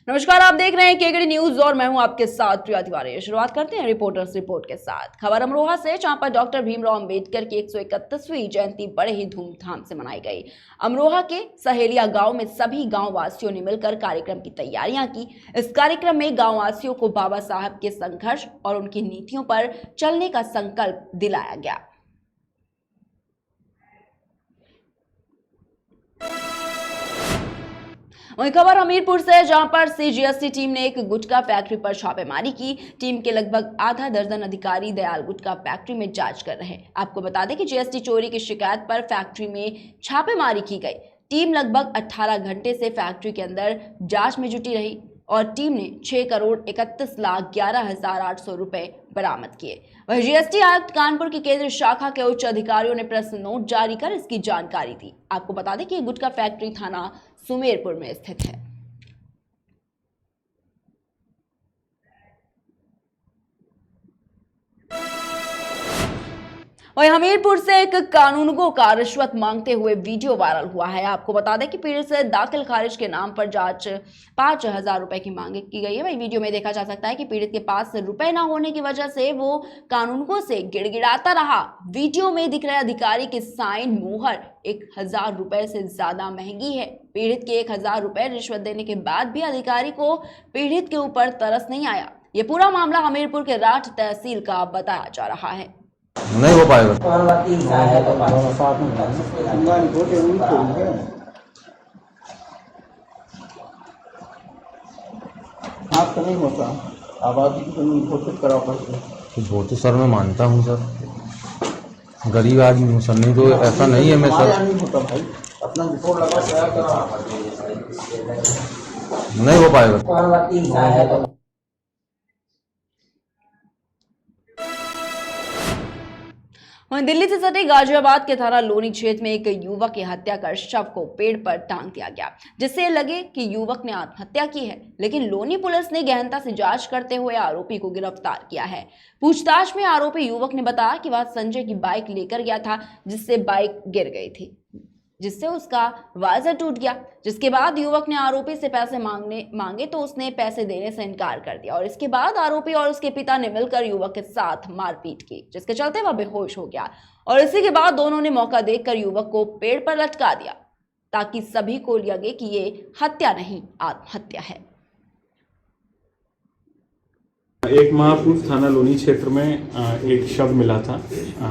नमस्कार, आप देख रहे हैं केकेडी न्यूज और मैं हूं आपके साथ प्रिया तिवारी। शुरुआत करते हैं रिपोर्टर्स रिपोर्ट के साथ। खबर अमरोहा से, जहां पर डॉक्टर भीमराव अंबेडकर की 131वीं जयंती बड़े ही धूमधाम से मनाई गई। अमरोहा के सहेलिया गांव में सभी गांव वासियों ने मिलकर कार्यक्रम की तैयारियां की। इस कार्यक्रम में गांव वासियों को बाबा साहब के संघर्ष और उनकी नीतियों पर चलने का संकल्प दिलाया गया। वहीं खबर हमीरपुर से, जहां पर सीजीएसटी टीम ने एक गुटखा फैक्ट्री पर छापेमारी की। टीम के लगभग आधा दर्जन अधिकारी दयाल गुटखा फैक्ट्री में जांच कर रहे हैं। आपको बता दें कि जीएसटी चोरी की शिकायत पर फैक्ट्री में छापेमारी की गई। टीम लगभग 18 घंटे से फैक्ट्री के अंदर जांच में जुटी रही और टीम ने 6,31,11,800 रुपए बरामद किए। वहीं जीएसटी आयुक्त कानपुर की केंद्रीय शाखा के उच्च अधिकारियों ने प्रेस नोट जारी कर इसकी जानकारी दी। आपको बता दें कि गुटखा फैक्ट्री थाना सुमेरपुर में स्थित है। वहीं हमीरपुर से एक कानूनगो का रिश्वत मांगते हुए वीडियो वायरल हुआ है। आपको बता दें कि पीड़ित से दाखिल खारिज के नाम पर जांच 5,000 रुपए की मांग की गई है। वही वीडियो में देखा जा सकता है कि पीड़ित के पास रुपए ना होने की वजह से वो कानूनगो से गिड़गिड़ाता रहा। वीडियो में दिख रहे अधिकारी की साइन मोहर 1,000 रुपए से ज्यादा महंगी है। पीड़ित के 1,000 रुपए रिश्वत देने के बाद भी अधिकारी को पीड़ित के ऊपर तरस नहीं आया। ये पूरा मामला हमीरपुर के राठ तहसील का बताया जा रहा है। नहीं हो पाएगा। आपका नहीं होता, आबादी की घोषित करा पड़ती। वो तो सर मैं मानता हूँ सर, गरीब आदमी हूँ सर, नहीं तो ऐसा नहीं है। मैं सर नहीं होता भाई, अपना रिपोर्ट लगा नहीं हो पाएगा। वहीं दिल्ली से सटे गाजियाबाद के थाना लोनी क्षेत्र में एक युवक की हत्या कर शव को पेड़ पर टांग दिया गया, जिससे लगे कि युवक ने आत्महत्या की है। लेकिन लोनी पुलिस ने गहनता से जांच करते हुए आरोपी को गिरफ्तार किया है। पूछताछ में आरोपी युवक ने बताया कि वह संजय की बाइक लेकर गया था, जिससे बाइक गिर गई थी, जिससे उसका वाइजर टूट गया। जिसके बाद युवक ने आरोपी से पैसे मांगे तो उसने पैसे देने से इनकार कर दिया और इसके बाद आरोपी और उसके पिता ने मिलकर युवक के साथ मारपीट की, जिसके चलते वह बेहोश हो गया और इसी के बाद दोनों ने मौका देखकर युवक को पेड़ पर लटका दिया, ताकि सभी को लगे कि ये हत्या नहीं आत्महत्या है। एक महापुर थाना लोनी क्षेत्र में एक शव मिला था।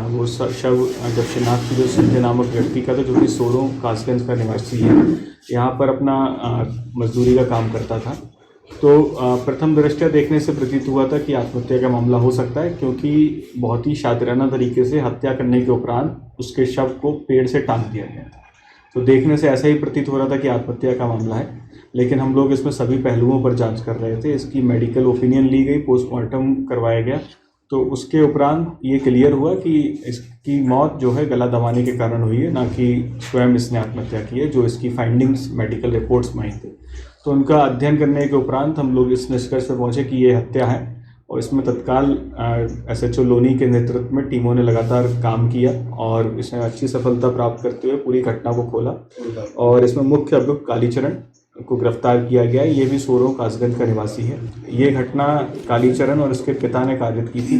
वो शव जब शिनाख्त जो संजय नामक व्यक्ति का था, जो कि सोरों कासगंज का निवासी है, यहाँ पर अपना मजदूरी का काम करता था। तो प्रथम दृष्टया देखने से प्रतीत हुआ था कि आत्महत्या का मामला हो सकता है, क्योंकि बहुत ही शातिराना तरीके से हत्या करने के उपरांत उसके शव को पेड़ से टांग दिया गया था। तो देखने से ऐसा ही प्रतीत हो रहा था कि आत्महत्या का मामला है, लेकिन हम लोग इसमें सभी पहलुओं पर जांच कर रहे थे। इसकी मेडिकल ओपिनियन ली गई, पोस्टमार्टम करवाया गया, तो उसके उपरांत ये क्लियर हुआ कि इसकी मौत जो है गला दबाने के कारण हुई है, ना कि स्वयं इसने आत्महत्या की है, जो इसकी फाइंडिंग्स मेडिकल रिपोर्ट्स में आई थी। तो उनका अध्ययन करने के उपरांत हम लोग इस निष्कर्ष पर पहुँचे कि ये हत्या है और इसमें तत्काल एसएचओ लोनी के नेतृत्व में टीमों ने लगातार काम किया और इसमें अच्छी सफलता प्राप्त करते हुए पूरी घटना को खोला और इसमें मुख्य अभियुक्त कालीचरण को गिरफ्तार किया गया है। ये भी सोरों कासगंज का निवासी है। ये घटना कालीचरण और उसके पिता ने कारित की थी।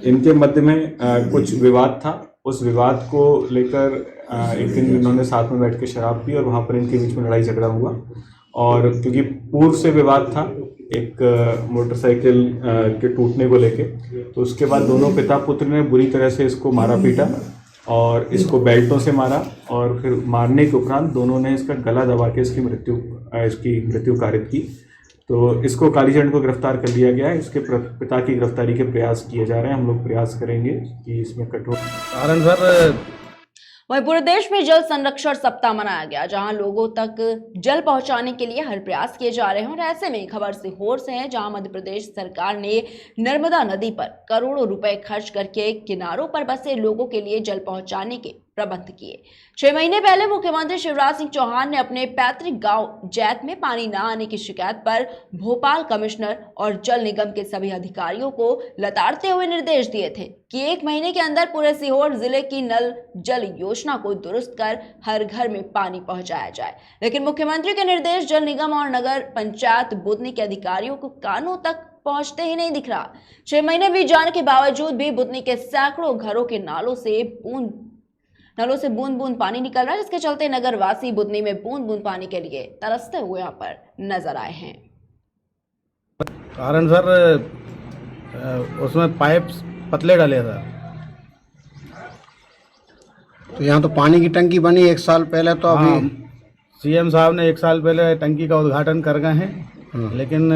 इनके मध्य में कुछ विवाद था। उस विवाद को लेकर एक दिन इन्होंने साथ में बैठ के शराब पी और वहाँ पर इनके बीच में लड़ाई झगड़ा हुआ और क्योंकि पूर्व से विवाद था एक मोटरसाइकिल के टूटने को लेके, तो उसके बाद दोनों पिता पुत्र ने बुरी तरह से इसको मारा पीटा और इसको बेल्टों से मारा और फिर मारने के उपरांत दोनों ने इसका गला दबा के इसकी मृत्यु कारित की। तो इसको कालीचरण को गिरफ्तार कर लिया गया है। इसके पिता की गिरफ्तारी के प्रयास किए जा रहे हैं। हम लोग प्रयास करेंगे कि इसमें कठोर कारण सर। वहीं पूरे देश में जल संरक्षण सप्ताह मनाया गया, जहां लोगों तक जल पहुंचाने के लिए हर प्रयास किए जा रहे हैं। और ऐसे में खबर सीहोर से है, जहां मध्य प्रदेश सरकार ने नर्मदा नदी पर करोड़ों रुपए खर्च करके किनारों पर बसे लोगों के लिए जल पहुंचाने के प्रबंध किए। 6 महीने पहले मुख्यमंत्री शिवराज सिंह चौहान ने अपने पैतृक गांव जैत में पानी न आने की शिकायत पर भोपाल कमिश्नर और जल निगम के सभी अधिकारियों को लताड़ते हुए निर्देश दिए थे कि 1 महीने के अंदर पूरे सीहोर जिले की नल जल योजना को दुरुस्त कर हर घर में पानी पहुंचाया जाए। लेकिन मुख्यमंत्री के निर्देश जल निगम और नगर पंचायत बुदनी के अधिकारियों को कानों तक पहुंचते ही नहीं दिख रहा। 6 महीने बीत जाने के बावजूद भी बुदनी के सैकड़ों घरों के नालों से बूंद बूंद पानी निकल रहा है, जिसके चलते नगर वासी बुदनी में बूंद बूंद पानी के लिए तरसते हुए यहाँ पर नजर आए हैं। कारण सर उसमें पाइप पतले डाले था। तो यहाँ तो पानी की टंकी बनी 1 साल पहले, तो अभी सीएम साहब ने 1 साल पहले टंकी का उद्घाटन कर गए हैं, लेकिन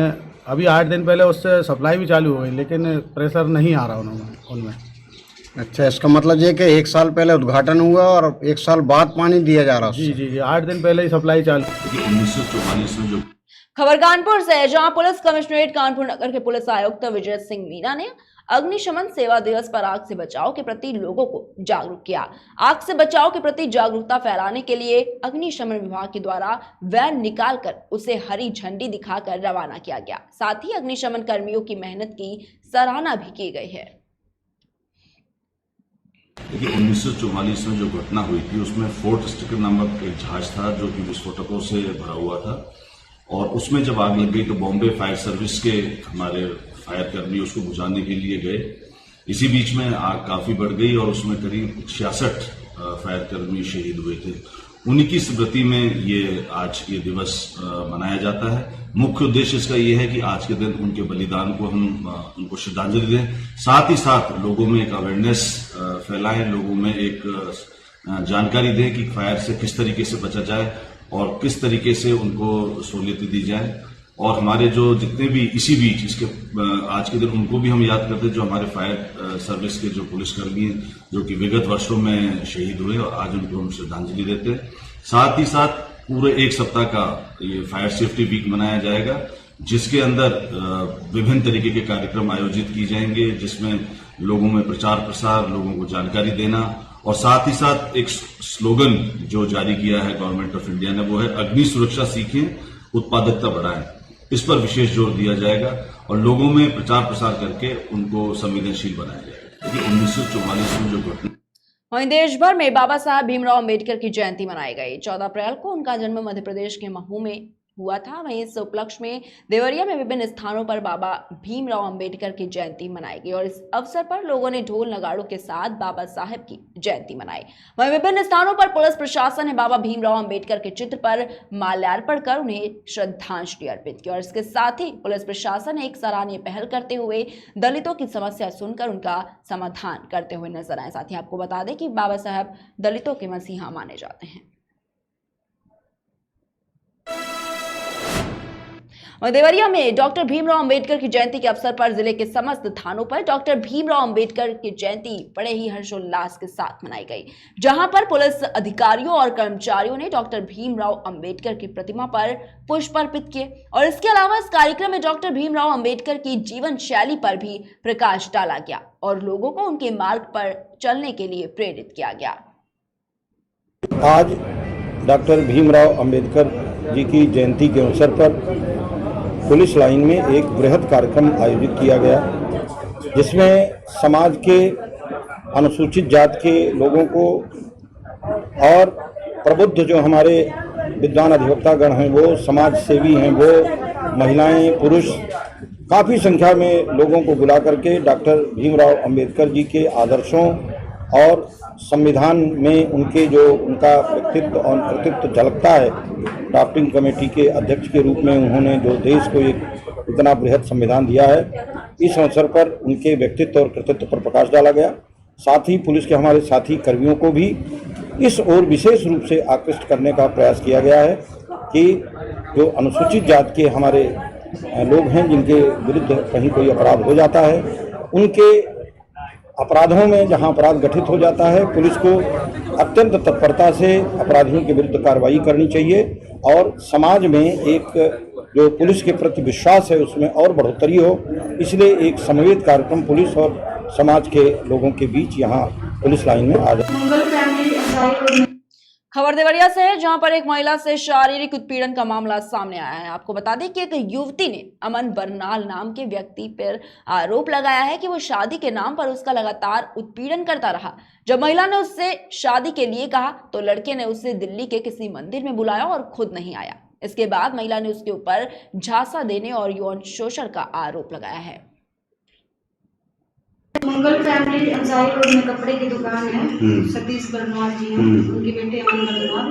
अभी 8 दिन पहले उससे सप्लाई भी चालू हो गई, लेकिन प्रेशर नहीं आ रहा उनमें। अच्छा, इसका मतलब ये कि 1 साल पहले उद्घाटन हुआ और 1 साल बाद पानी दिया जा रहा है। जी जी जी, 8 दिन पहले ही सप्लाई चालू। 1944 में जो खबर कानपुर से है, जहां पुलिस कमिश्नरेट कानपुर नगर के पुलिस आयुक्त विजय सिंह मीना ने अग्निशमन सेवा दिवस पर आग से बचाव के प्रति लोगों को जागरूक किया। आग से बचाव के प्रति जागरूकता फैलाने के लिए अग्निशमन विभाग के द्वारा वैन निकालकर उसे हरी झंडी दिखाकर रवाना किया गया। साथ ही अग्निशमन कर्मियों की मेहनत की सराहना भी की गई है। देखिए, 1944 में जो घटना हुई थी उसमें फोर्ट स्टिकर नामक एक जहाज था जो कि विस्फोटकों से भरा हुआ था, और उसमें जब आग लग गई तो बॉम्बे फायर सर्विस के हमारे फायर कर्मी उसको बुझाने के लिए गए। इसी बीच में आग काफी बढ़ गई और उसमें करीब 66 फायर कर्मी शहीद हुए थे। उन्हीं की स्मृति में आज ये दिवस मनाया जाता है। मुख्य उद्देश्य इसका ये है कि आज के दिन उनके बलिदान को हम उनको श्रद्धांजलि दें, साथ ही साथ लोगों में एक अवेयरनेस फैलाएं, लोगों में एक जानकारी दें कि फायर से किस तरीके से बचा जाए और किस तरीके से उनको सहूलियत दी जाए। और हमारे जो जितने भी इसी बीच इसके आज के दिन उनको भी हम याद करते हैं, जो हमारे फायर सर्विस के जो पुलिसकर्मी हैं जो कि विगत वर्षों में शहीद हुए, और आज उनको हम श्रद्धांजलि देते हैं। साथ ही साथ पूरे 1 सप्ताह का ये फायर सेफ्टी वीक मनाया जाएगा, जिसके अंदर विभिन्न तरीके के कार्यक्रम आयोजित किए जाएंगे, जिसमें लोगों में प्रचार प्रसार, लोगों को जानकारी देना, और साथ ही साथ एक स्लोगन जो जारी किया है गवर्नमेंट ऑफ इंडिया ने, वो है अग्नि सुरक्षा सीखें, उत्पादकता बढ़ाएं। इस पर विशेष जोर दिया जाएगा और लोगों में प्रचार प्रसार करके उनको संवेदनशील बनाया जाएगा। देखिए, 1944 में जो घटना। वहीं देश भर में बाबा साहब भीमराव अम्बेडकर की जयंती मनाई गई। 14 अप्रैल को उनका जन्म मध्य प्रदेश के महू में हुआ था। वहीं इस उपलक्ष्य में देवरिया में विभिन्न स्थानों पर बाबा भीमराव अम्बेडकर की जयंती मनाई गई और इस अवसर पर लोगों ने ढोल नगाड़ों के साथ बाबा साहब की जयंती मनाई। वहीं विभिन्न स्थानों पर पुलिस प्रशासन ने बाबा भीमराव अम्बेडकर के चित्र पर माल्यार्पण कर उन्हें श्रद्धांजलि अर्पित की और इसके साथ ही पुलिस प्रशासन ने एक सराहनीय पहल करते हुए दलितों की समस्या सुनकर उनका समाधान करते हुए नजर आए। साथ ही आपको बता दें कि बाबा साहब दलितों के मसीहा माने जाते हैं। और देवरिया में डॉक्टर भीमराव अंबेडकर की जयंती के अवसर पर जिले के समस्त थानों पर डॉक्टर भीमराव अंबेडकर की जयंती बड़े ही हर्षोल्लास के साथ मनाई गई, जहां पर पुलिस अधिकारियों और कर्मचारियों ने डॉक्टर भीमराव अंबेडकर की प्रतिमा पर पुष्प अर्पित किए और इसके अलावा इस कार्यक्रम में डॉक्टर भीमराव अंबेडकर की जीवन शैली पर भी प्रकाश डाला गया और लोगों को उनके मार्ग पर चलने के लिए प्रेरित किया गया। आज डॉक्टर भीमराव अंबेडकर जी की जयंती के अवसर पर पुलिस लाइन में एक बृहद कार्यक्रम आयोजित किया गया, जिसमें समाज के अनुसूचित जाति के लोगों को और प्रबुद्ध जो हमारे विद्वान अधिवक्ता गण हैं, वो समाज सेवी हैं, वो महिलाएं, पुरुष, काफ़ी संख्या में लोगों को बुला करके डॉक्टर भीमराव अंबेडकर जी के आदर्शों और संविधान में उनके जो उनका व्यक्तित्व और कृतित्व झलकता है। ड्राफ्टिंग कमेटी के अध्यक्ष के रूप में उन्होंने जो देश को एक इतना बृहद संविधान दिया है, इस अवसर पर उनके व्यक्तित्व और कृतित्व पर प्रकाश डाला गया। साथ ही पुलिस के हमारे साथी कर्मियों को भी इस ओर विशेष रूप से आकृष्ट करने का प्रयास किया गया है कि जो अनुसूचित जाति के हमारे लोग हैं, जिनके विरुद्ध कहीं कोई अपराध हो जाता है, उनके अपराधों में जहां अपराध गठित हो जाता है, पुलिस को अत्यंत तत्परता से अपराधियों के विरुद्ध कार्रवाई करनी चाहिए और समाज में एक जो पुलिस के प्रति विश्वास है उसमें और बढ़ोतरी हो। इसलिए एक समन्वित कार्यक्रम पुलिस और समाज के लोगों के बीच यहाँ पुलिस लाइन में आ जाए। अंसारी रोड में। खबर देवरिया से है, जहां पर एक महिला से शारीरिक उत्पीड़न का मामला सामने आया है। आपको बता दें कि एक युवती ने अमन बरनाल नाम के व्यक्ति पर आरोप लगाया है कि वो शादी के नाम पर उसका लगातार उत्पीड़न करता रहा। जब महिला ने उससे शादी के लिए कहा तो लड़के ने उसे दिल्ली के किसी मंदिर में बुलाया और खुद नहीं आया। इसके बाद महिला ने उसके ऊपर झांसा देने और यौन शोषण का आरोप लगाया है। मंगल फैमिली अंसारी रोड में कपड़े की दुकान है, सतीश बरनवाल जी हैं, उनके बेटे अमन बरनवाल।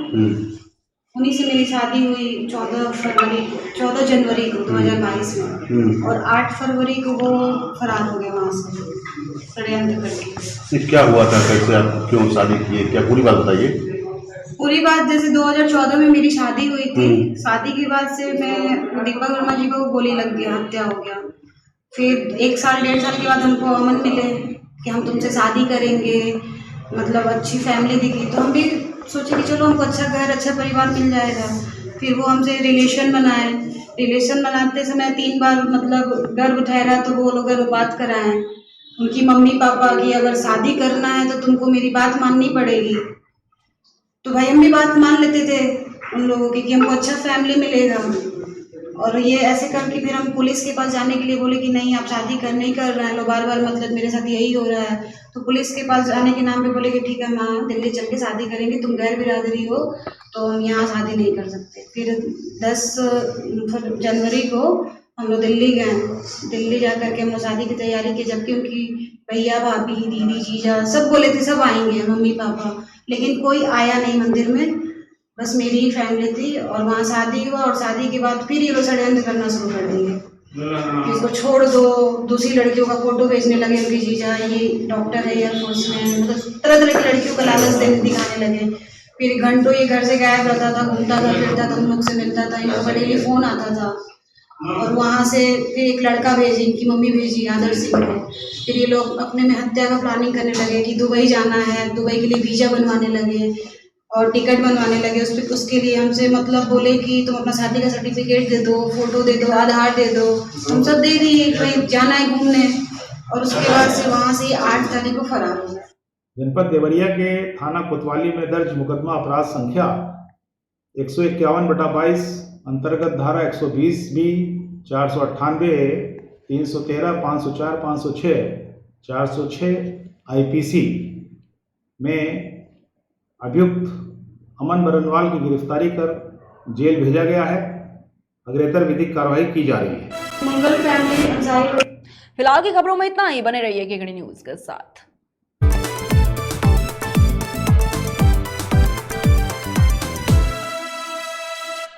उन्हीं से मेरी शादी हुई 14 जनवरी को 2022 में, और 8 फरवरी को वो फरार हो गए वहाँ से षड्यंत्र करके। क्या हुआ था, कैसे आप क्यों शादी किए, क्या पूरी बात बताइए। पूरी बात, जैसे 2014 में मेरी शादी हुई थी। शादी के बाद से मैं दीपक वर्मा जी को गोली लग गया, हत्या हो गया। फिर 1 साल 1.5 साल के बाद हमको अमन मिले कि हम तुमसे शादी करेंगे, मतलब अच्छी फैमिली दिखी, तो हम भी सोचे कि चलो हमको अच्छा घर अच्छा परिवार मिल जाएगा। फिर वो हमसे रिलेशन बनाए। रिलेशन बनाते समय 3 बार मतलब गर्भ ठहरा तो वो लोग गर्भपात कराएं। उनकी मम्मी पापा की अगर शादी करना है तो तुमको मेरी बात माननी पड़ेगी। तो भाई हम भी बात मान लेते थे उन लोगों की कि हमको अच्छा फैमिली मिलेगा। और ये ऐसे करके फिर हम पुलिस के पास जाने के लिए बोले कि नहीं, आप शादी नहीं कर रहे हैं, लो बार बार मतलब मेरे साथ यही हो रहा है। तो पुलिस के पास जाने के नाम पे बोले कि ठीक है माँ, दिल्ली चल के शादी करेंगे, तुम गैर बिरादरी हो तो हम यहाँ शादी नहीं कर सकते। फिर 10 जनवरी को हम लोग दिल्ली गए। दिल्ली जा करके हम लोग शादी की तैयारी की, जबकि उनकी भैया भाभी दीदी जीजा सब बोले थे सब आएंगे, मम्मी पापा, लेकिन कोई आया नहीं मंदिर में, बस मेरी ही फैमिली थी। और वहाँ शादी हुआ और शादी के बाद फिर ये लोग षड्यंत्र करना शुरू कर दिए कि इसको छोड़ दो, दूसरी लड़कियों का फोटो भेजने लगे उनकी जीजा, ये डॉक्टर है एयरफोर्स में, मतलब तरह तरह की लड़कियों का लालच दिखाने लगे। फिर घंटों ये घर से गायब रहता था, घूमता था फिरता था, उन लोग से मिलता था, इन लोगों का डेली फोन आता था। और वहाँ से फिर एक लड़का भेजी, इनकी मम्मी भेजी आदर्श सिंह ने। फिर ये लोग अपने में हत्या का प्लानिंग करने लगे कि दुबई जाना है, दुबई के लिए वीजा बनवाने लगे और टिकट बनवाने लगे। उसके लिए हमसे मतलब बोले कि तुम अपना शादी का सर्टिफिकेट दे दो, फोटो दे दो, आधार दे दो। हम सब दे दिए, कहीं जाना है घूमने। और उसके बाद से वहाँ से 8 तारीख को फरार हो गए। जनपद देवरिया के थाना कोतवाली में दर्ज मुकदमा अपराध संख्या 151/22 अंतर्गत धारा 120 बी, 498, 313, 504, 506, 406 IPC में अभियुक्त अमन बरनवाल की गिरफ्तारी कर जेल भेजा गया है। अग्रेतर विधिक कार्रवाई की जा रही है। मंगल फैमिली अंसारी रोड। फिलहाल की खबरों में इतना ही। बने रहिए केकड़ी न्यूज के साथ।